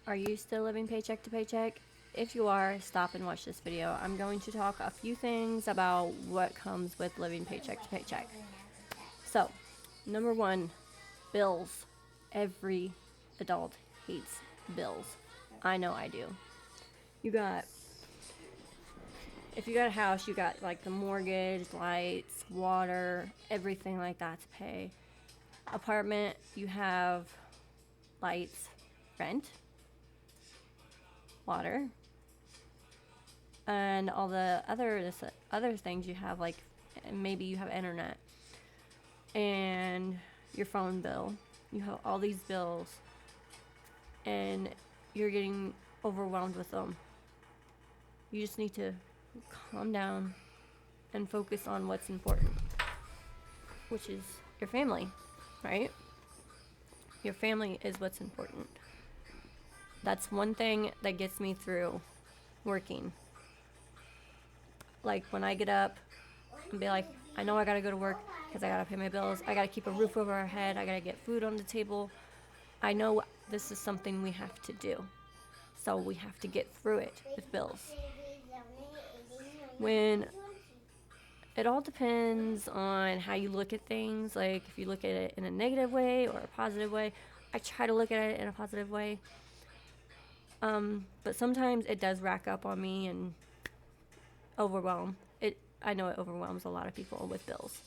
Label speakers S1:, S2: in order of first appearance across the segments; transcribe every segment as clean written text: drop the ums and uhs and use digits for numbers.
S1: Are you still living paycheck to paycheck? If you are, stop and watch this video. I'm going to talk a few things about what comes with living paycheck to paycheck. So, number one, bills. Every adult hates bills. I know I do. You got, if you got a house, you got like the mortgage, lights, water, everything like that to pay. Apartment, you have lights, rent, water, and all the other things you have, like maybe you have internet and your phone bill. You have all these bills and you're getting overwhelmed with them. You just need to calm down and focus on what's important, which is your family, right? Your family is what's important. That's one thing that gets me through working. Like when I get up and be like, I know I gotta go to work because I gotta pay my bills. I gotta keep a roof over our head. I gotta get food on the table. I know this is something we have to do. So we have to get through it with bills. When it all depends on how you look at things. Like if you look at it in a negative way or a positive way, I try to look at it in a positive way. But sometimes it does rack up on me and overwhelm. I know it overwhelms a lot of people with bills.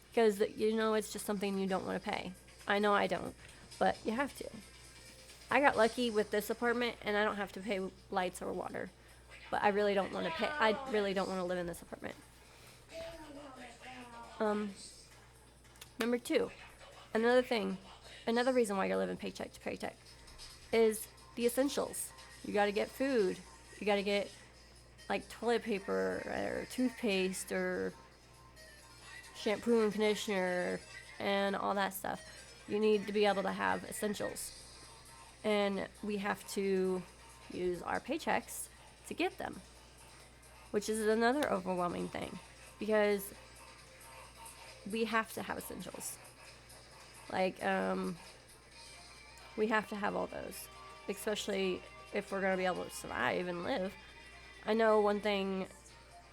S1: Because, it's just something you don't want to pay. I know I don't, but you have to. I got lucky with this apartment, and I don't have to pay lights or water. But I really don't want to pay. I really don't want to live in this apartment. Number two, another reason why you're living paycheck to paycheck is the essentials. You got to get food. You got to get like toilet paper or toothpaste or shampoo and conditioner and all that stuff. You need to be able to have essentials. And we have to use our paychecks to get them, which is another overwhelming thing because we have to have essentials. Like, we have to have all those, especially if we're going to be able to survive and live. I know one thing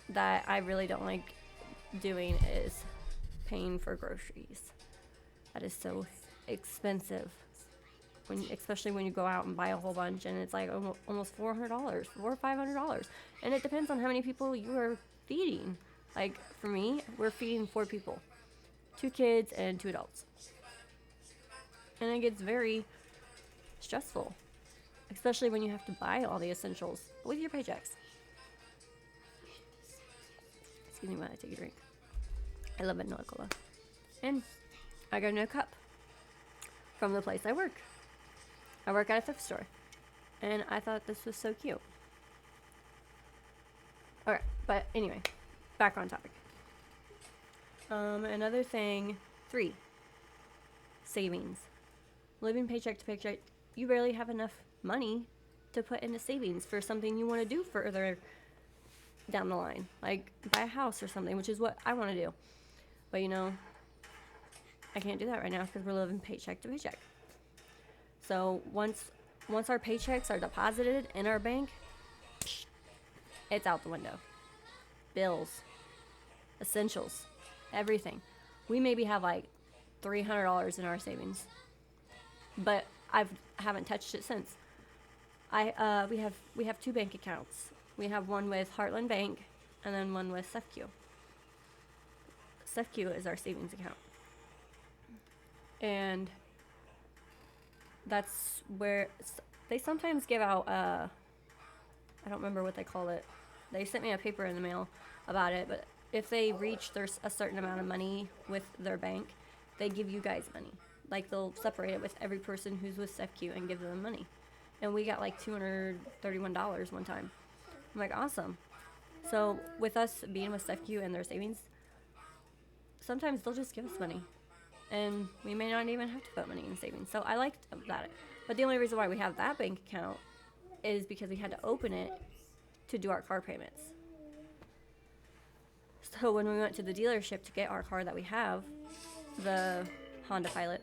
S1: that I really don't like doing is paying for groceries. That is so expensive, especially when you go out and buy a whole bunch, and it's like almost $400, $400 or $500, and it depends on how many people you are feeding. Like for me, we're feeding 4 people, 2 kids and 2 adults, and it gets very stressful, especially when you have to buy all the essentials with your paychecks. Excuse me while I take a drink. I love vanilla cola. And I got a new cup from the place I work. I work at a thrift store. And I thought this was so cute. Alright, but anyway, back on topic. Another thing, 3, savings. Living paycheck to paycheck, you barely have enough money to put into savings for something you want to do further down the line, like buy a house or something, which is what I want to do. But I can't do that right now because we're living paycheck to paycheck. So once our paychecks are deposited in our bank, it's out the window. Bills, essentials, everything. We maybe have like $300 in our savings, but I haven't touched it since. We have 2 bank accounts. We have one with Heartland Bank and then one with SEFQ. SEFQ is our savings account. And that's where they sometimes give out, I don't remember what they call it. They sent me a paper in the mail about it, but if they reach a certain amount of money with their bank, they give you guys money. Like they'll separate it with every person who's with SEFQ and give them money. And we got like $231 one time. I'm like, awesome. So with us being with SEFQ and their savings, sometimes they'll just give us money. And we may not even have to put money in savings. So I liked that. But the only reason why we have that bank account is because we had to open it to do our car payments. So when we went to the dealership to get our car that we have, the Honda Pilot,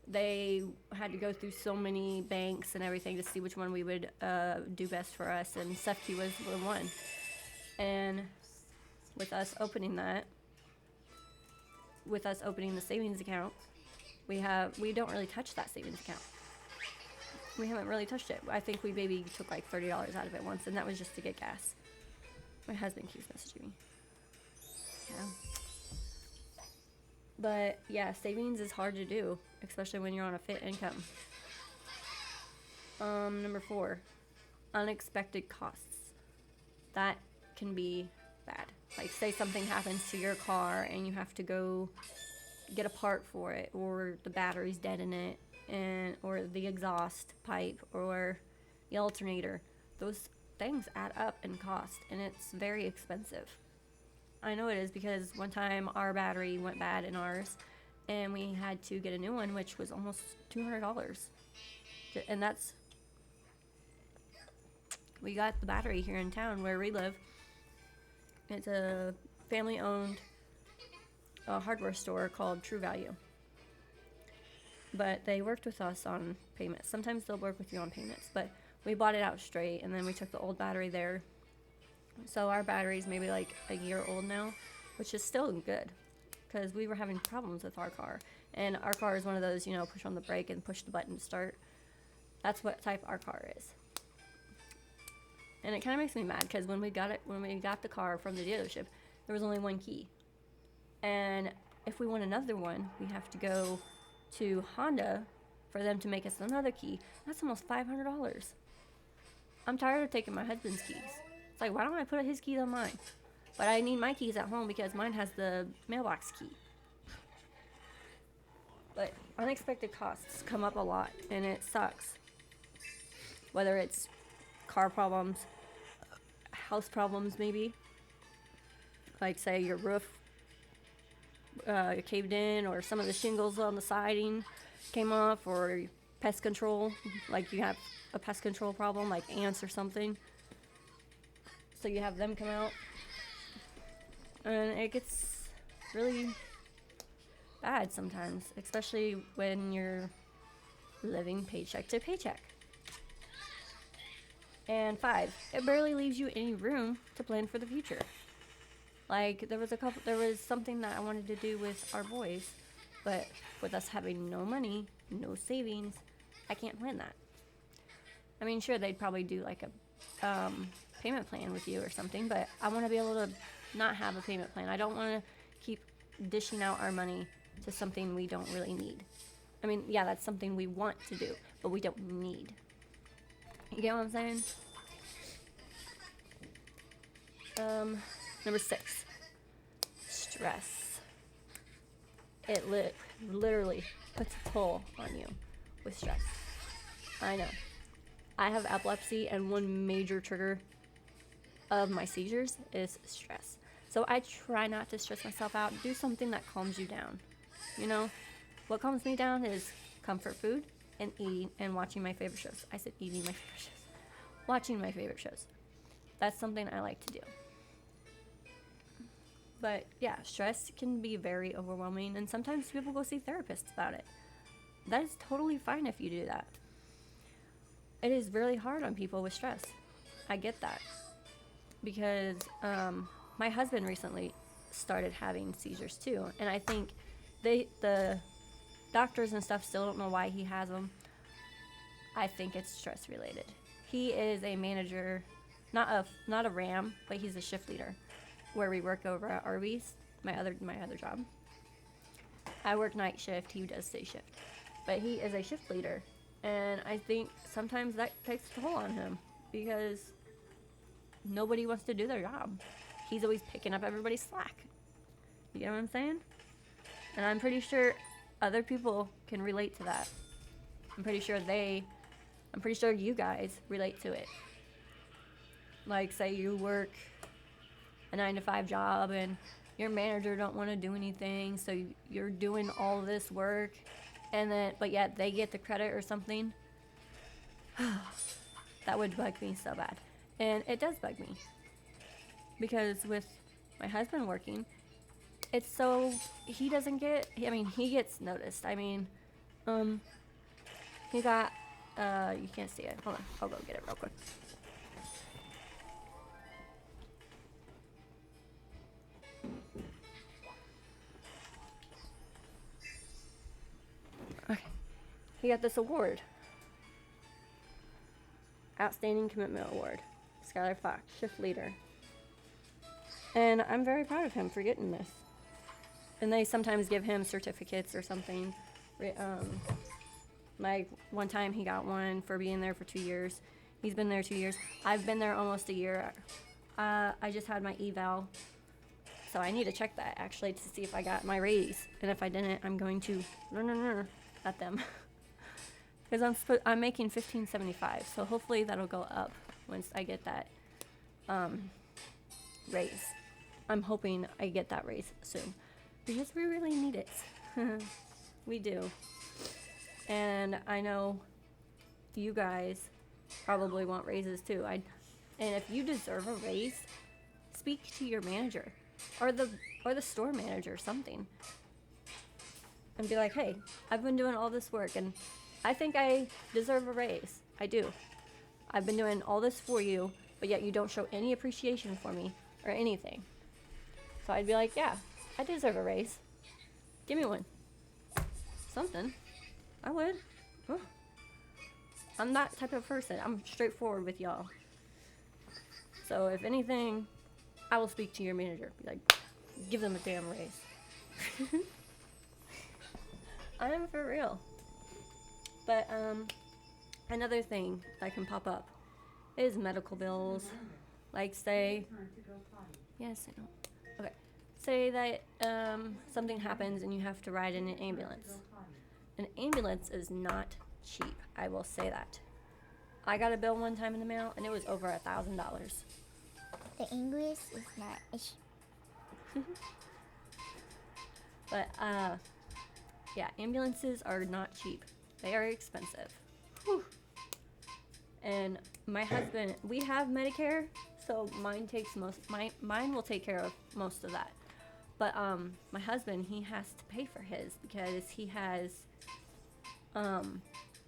S1: they had to go through so many banks and everything to see which one we would do best for us, and Sefkey was the one. And with us opening the savings account, we don't really touch that savings account. We haven't really touched it. I think we maybe took like $30 out of it once, and that was just to get gas. My husband keeps messaging me. Yeah. But yeah, savings is hard to do, especially when you're on a fit income. Number 4, unexpected costs. That can be bad. Like, say something happens to your car and you have to go get a part for it, or the battery's dead in it, or the exhaust pipe, or the alternator. Those things add up in cost, and it's very expensive. I know it is, because one time our battery went bad in ours, and we had to get a new one, which was almost $200. And we got the battery here in town where we live. It's a family-owned hardware store called True Value. But they worked with us on payments. Sometimes they'll work with you on payments, but we bought it out straight, and then we took the old battery there. So our battery's maybe like a year old now, which is still good, because we were having problems with our car. And our car is one of those, push on the brake and push the button to start. That's what type our car is. And it kind of makes me mad, because when we got the car from the dealership, there was only one key. And if we want another one, we have to go to Honda for them to make us another key. That's almost $500. I'm tired of taking my husband's keys. It's like, why don't I put his keys on mine? But I need my keys at home because mine has the mailbox key. But unexpected costs come up a lot, and it sucks. Whether it's car problems, house problems maybe. Like, say your roof caved in, or some of the shingles on the siding came off, or pest control, like you have a pest control problem, like ants or something. So you have them come out, and it gets really bad sometimes, especially when you're living paycheck to paycheck. And 5, it barely leaves you any room to plan for the future. Like, there was something that I wanted to do with our boys, but with us having no money, no savings, I can't plan that. I mean, sure, they'd probably do like a payment plan with you or something, but I want to be able to not have a payment plan. I don't want to keep dishing out our money to something we don't really need. I mean, yeah, that's something we want to do, but we don't need. You get what I'm saying? Number 6, stress. It literally puts a toll on you with stress. I know. I have epilepsy, and one major trigger of my seizures is stress. So I try not to stress myself out. Do something that calms you down. What calms me down is comfort food and eating and watching my favorite shows. I said eating my favorite shows. Watching my favorite shows. That's something I like to do. But yeah, stress can be very overwhelming, and sometimes people go see therapists about it. That is totally fine if you do that. It is really hard on people with stress. I get that. Because my husband recently started having seizures too, and I think the doctors and stuff still don't know why he has them. I think it's stress related. He is a manager, not a RAM, but he's a shift leader where we work over at Arby's, my other job. I work night shift, he does day shift. But he is a shift leader, and I think sometimes that takes a toll on him, because nobody wants to do their job. He's always picking up everybody's slack. You get what I'm saying? And I'm pretty sure other people can relate to that. I'm pretty sure you guys relate to it. Like, say you work a 9-to-5 job, and your manager don't want to do anything, so you're doing all this work, but yet they get the credit or something. That would bug me so bad. And it does bug me, because with my husband working, he gets noticed. I mean, Um, he got, you can't see it. Hold on, I'll go get it real quick. Okay. He got this award. Outstanding Commitment Award. Skylar Fox, shift leader. And I'm very proud of him for getting this. And they sometimes give him certificates or something. Like one time he got one for being there for 2 years. He's been there 2 years. I've been there almost a year. I just had my eval. So I need to check that actually to see if I got my raise. And if I didn't, I'm going to at them. Because I'm making $15.75. So hopefully that'll go up once I get that raise. I'm hoping I get that raise soon. Because we really need it. We do. And I know you guys probably want raises too. And if you deserve a raise, speak to your manager or the store manager or something. And be like, hey, I've been doing all this work and I think I deserve a raise. I do. I've been doing all this for you, but yet you don't show any appreciation for me or anything. So I'd be like, yeah, I deserve a raise. Give me one. Something. I would. Huh. I'm that type of person. I'm straightforward with y'all. So if anything, I will speak to your manager. Be like, give them a damn raise. I am for real. But another thing that can pop up is medical bills. Like say, yes, I know. Okay. Say that something happens and you have to ride in an ambulance. An ambulance is not cheap. I will say that. I got a bill one time in the mail and it was over $1,000.
S2: The English is not.
S1: But yeah, ambulances are not cheap. They are expensive. Whew. And my husband, we have Medicare, so mine will take care of most of that. But my husband, he has to pay for his because he has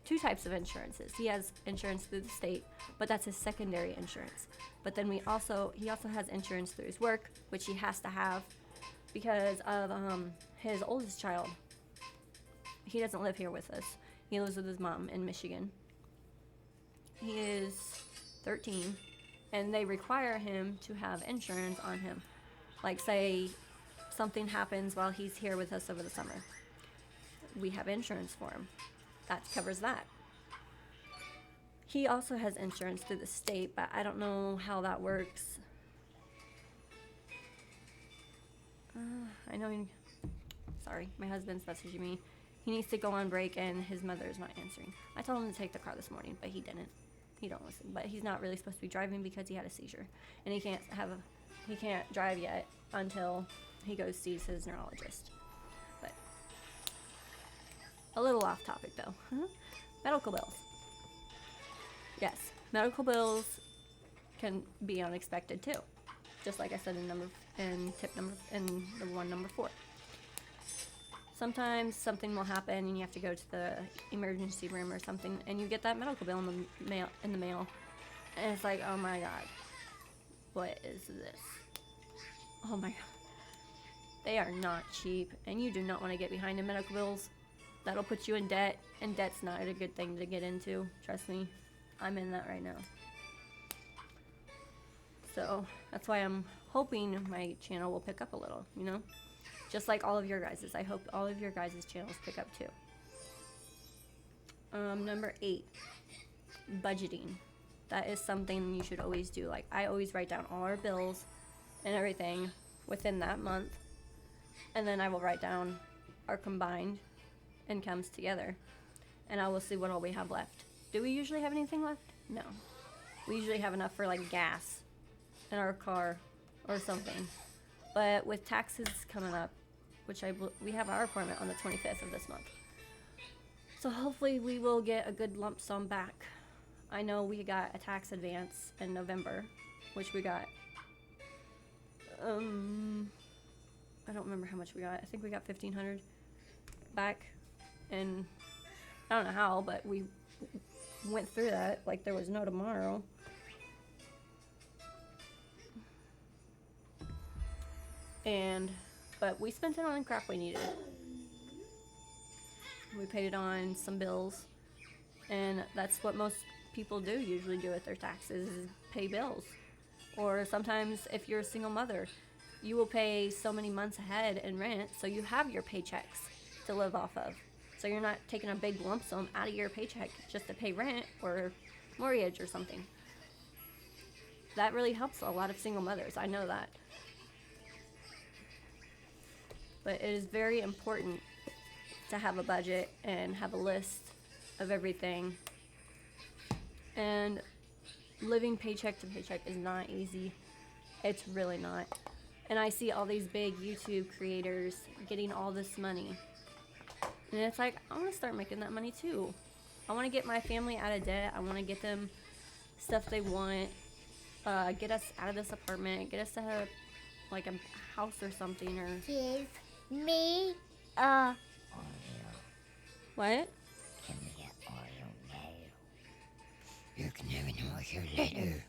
S1: two types of insurances. He has insurance through the state, but that's his secondary insurance. But then he also has insurance through his work, which he has to have because of his oldest child. He doesn't live here with us. He lives with his mom in Michigan. He is 13, and they require him to have insurance on him. Like, say something happens while he's here with us over the summer. We have insurance for him. That covers that. He also has insurance through the state, but I don't know how that works. I know. Sorry, my husband's messaging me. He needs to go on break and his mother's not answering. I told him to take the car this morning, but he didn't. He don't listen. But he's not really supposed to be driving because he had a seizure. And he can't drive yet until he goes sees his neurologist. But a little off topic though. Medical bills. Yes, medical bills can be unexpected too. Just like I said in the one number 4. Sometimes something will happen and you have to go to the emergency room or something and you get that medical bill in the mail. And it's like, oh my god. What is this? Oh my god. They are not cheap and you do not want to get behind in medical bills. That'll put you in debt, and debt's not a good thing to get into. Trust me. I'm in that right now. So that's why I'm hoping my channel will pick up a little, you know? Just like all of your guys's. I hope all of your guys's channels pick up too. Number 8, budgeting. That is something you should always do. Like, I always write down all our bills and everything within that month. And then I will write down our combined incomes together. And I will see what all we have left. Do we usually have anything left? No. We usually have enough for like gas in our car or something. But with taxes coming up, which we have our appointment on the 25th of this month. So hopefully we will get a good lump sum back. I know we got a tax advance in November, which we got, I don't remember how much we got. I think we got $1,500 back in I don't know how, but we went through that like there was no tomorrow. But we spent it on crap we needed. We paid it on some bills, and that's what most people usually do with their taxes, is pay bills. Or sometimes if you're a single mother, you will pay so many months ahead in rent, so you have your paychecks to live off of. So you're not taking a big lump sum out of your paycheck just to pay rent or mortgage or something. That really helps a lot of single mothers. I know that. But it is very important to have a budget and have a list of everything. And living paycheck to paycheck is not easy. It's really not. And I see all these big YouTube creators getting all this money. And it's like, I want to start making that money too. I want to get my family out of debt. I want to get them stuff they want. Get us out of this apartment. Get us to have like a house or something. Or
S2: Give me
S1: what?
S3: Give me that Oreo now. You can have an Oreo later.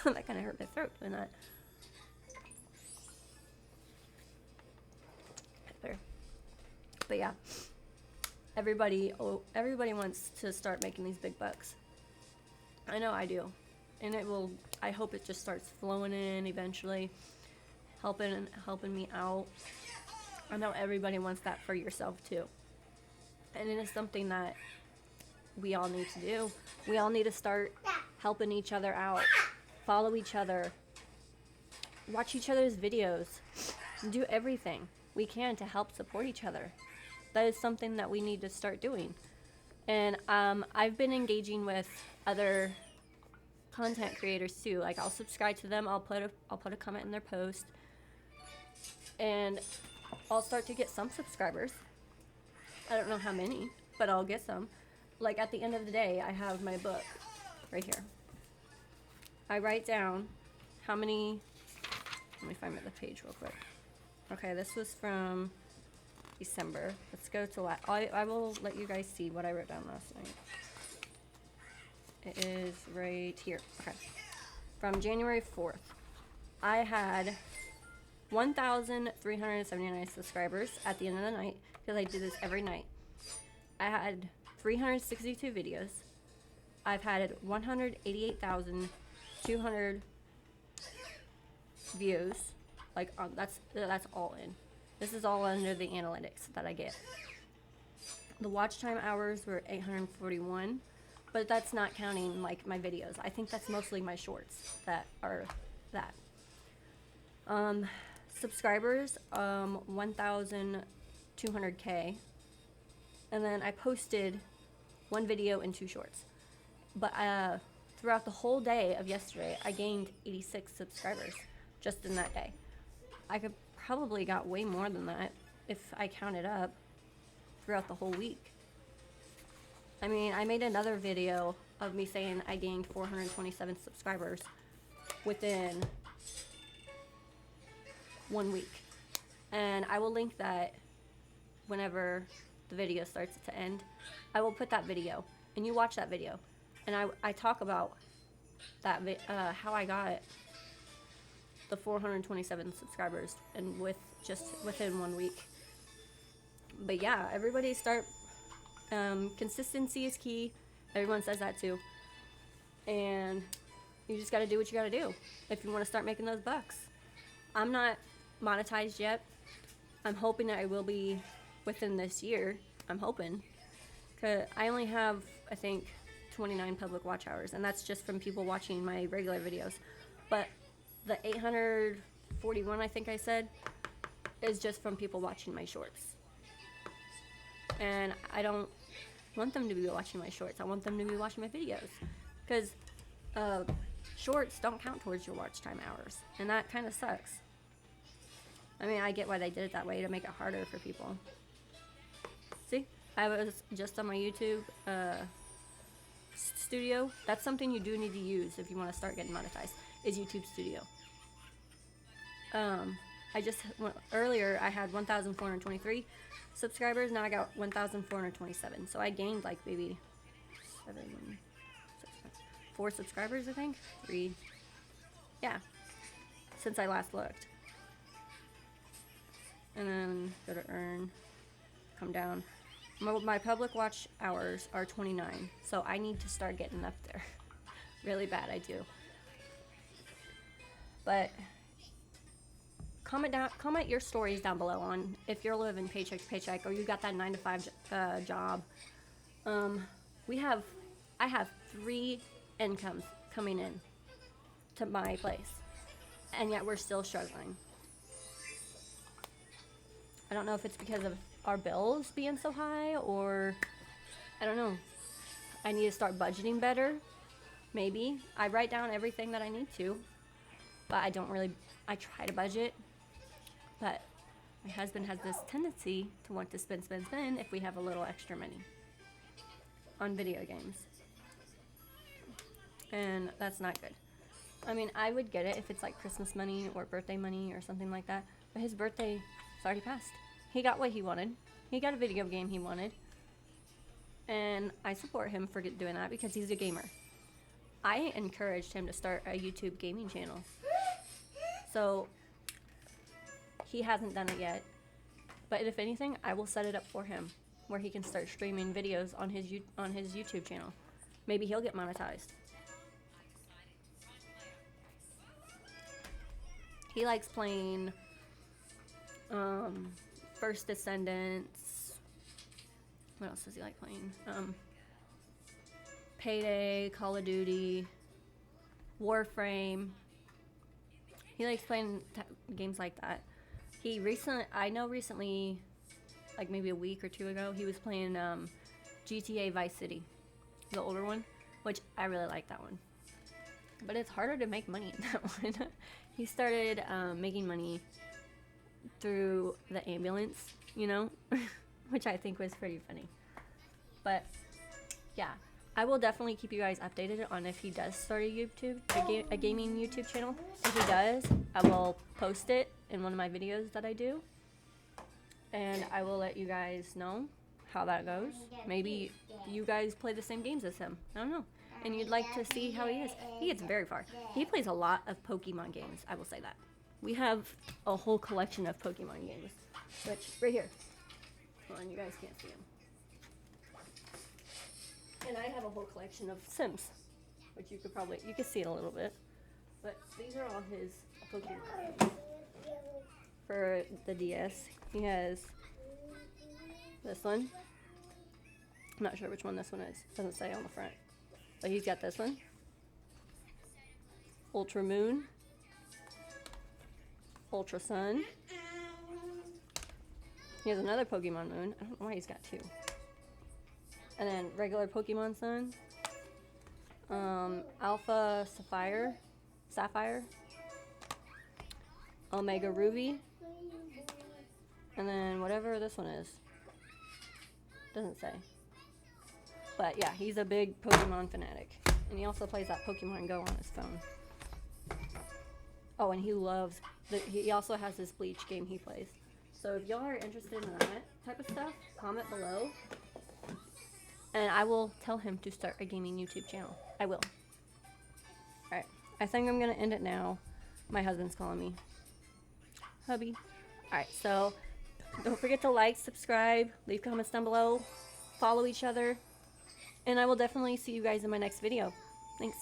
S1: That kind of hurt my throat doing that. There. But yeah, everybody wants to start making these big bucks. I know I do, and it will. I hope it just starts flowing in eventually, helping me out. I know everybody wants that for yourself too, and it is something that we all need to do. We all need to start helping each other out, follow each other, watch each other's videos, do everything we can to help support each other. That is something that we need to start doing. And I've been engaging with other content creators too. Like, I'll subscribe to them. I'll put a comment in their post, and I'll start to get some subscribers. I don't know how many, but I'll get some. Like, at the end of the day, I have my book right here. I write down how many. Let me find the page real quick. Okay, this was from December. Let's go to I will let you guys see what I wrote down last night. It is right here. Okay. From January 4th, I had 1,379 subscribers at the end of the night, because I do this every night. I had 362 videos. I've had 188,200 views. Like, that's all in. This is all under the analytics that I get. The watch time hours were 841, but that's not counting like my videos. I think that's mostly my shorts that are that. Subscribers, 1,200K, and then I posted one video and 2 shorts. But throughout the whole day of yesterday, I gained 86 subscribers just in that day. I could probably got way more than that if I counted up throughout the whole week. I mean, I made another video of me saying I gained 427 subscribers within 1 week. And I will link that whenever the video starts to end. I will put that video, and you watch that video. And I talk about that how I got the 427 subscribers, and within 1 week. But yeah, everybody start. Consistency is key. Everyone says that too. And you just got to do what you got to do if you want to start making those bucks. I'm not monetized yet. I'm hoping that I will be within this year. I'm hoping. Cause I only have, I think, 29 public watch hours, and that's just from people watching my regular videos. But the 841, I think I said, is just from people watching my shorts. And I don't want them to be watching my shorts. I want them to be watching my videos. Because shorts don't count towards your watch time hours. And that kind of sucks. I mean, I get why they did it that way, to make it harder for people. See? I was just on my YouTube studio. That's something you do need to use if you want to start getting monetized, is YouTube Studio. Earlier I had 1,423 subscribers. Now I got 1,427. So I gained like maybe 4 subscribers, I think. 3. Yeah. Since I last looked. And then go to earn. Come down. My public watch hours are 29. So I need to start getting up there. Really bad, I do. But comment your stories down below on if you're living paycheck to paycheck or you got that 9 to 5 job. I have 3 incomes coming in to my place, and yet we're still struggling. I don't know if it's because of our bills being so high, or I don't know. I need to start budgeting better. Maybe I write down everything that I need to, but I try to budget, but my husband has this tendency to want to spend if we have a little extra money on video games. And that's not good. I mean, I would get it if it's like Christmas money or birthday money or something like that, but his birthday is already passed. He got what he wanted. He got a video game he wanted. And I support him for doing that because he's a gamer. I encouraged him to start a YouTube gaming channel. So he hasn't done it yet. But if anything, I will set it up for him where he can start streaming videos on his YouTube channel. Maybe he'll get monetized. He likes playing First Descendants. What else does he like playing? Payday, Call of Duty, Warframe. He likes playing games like that. I know recently, like maybe a week or 2 ago, he was playing GTA Vice City, the older one, which I really like that one. But it's harder to make money in that one. He started making money through the ambulance, which I think was pretty funny. But yeah, I will definitely keep you guys updated on if he does start a gaming YouTube channel. If he does, I will post it in one of my videos that I do, and I will let you guys know how that goes. Maybe you guys play the same games as him. I don't know. And you'd like to see how he is. He gets very far. He plays a lot of Pokemon games, I will say that. We have a whole collection of Pokemon games, which, right here. Hold on, you guys can't see them. And I have a whole collection of Sims, which you could see it a little bit. But these are all his Pokemon games. For the DS, he has this one. I'm not sure which one this one is. It doesn't say on the front. But he's got this one. Ultra Moon. Ultra Sun. He has another Pokemon Moon. I don't know why he's got 2. And then regular Pokemon Sun. Alpha Sapphire. Omega Ruby. And then whatever this one is. Doesn't say. But yeah, he's a big Pokemon fanatic. And he also plays that Pokemon Go on his phone. Oh, and he also has this Bleach game he plays. So if y'all are interested in that type of stuff, comment below. And I will tell him to start a gaming YouTube channel. I will. Alright, I think I'm going to end it now. My husband's calling me. Hubby. Alright, so don't forget to like, subscribe, leave comments down below, follow each other. And I will definitely see you guys in my next video. Thanks.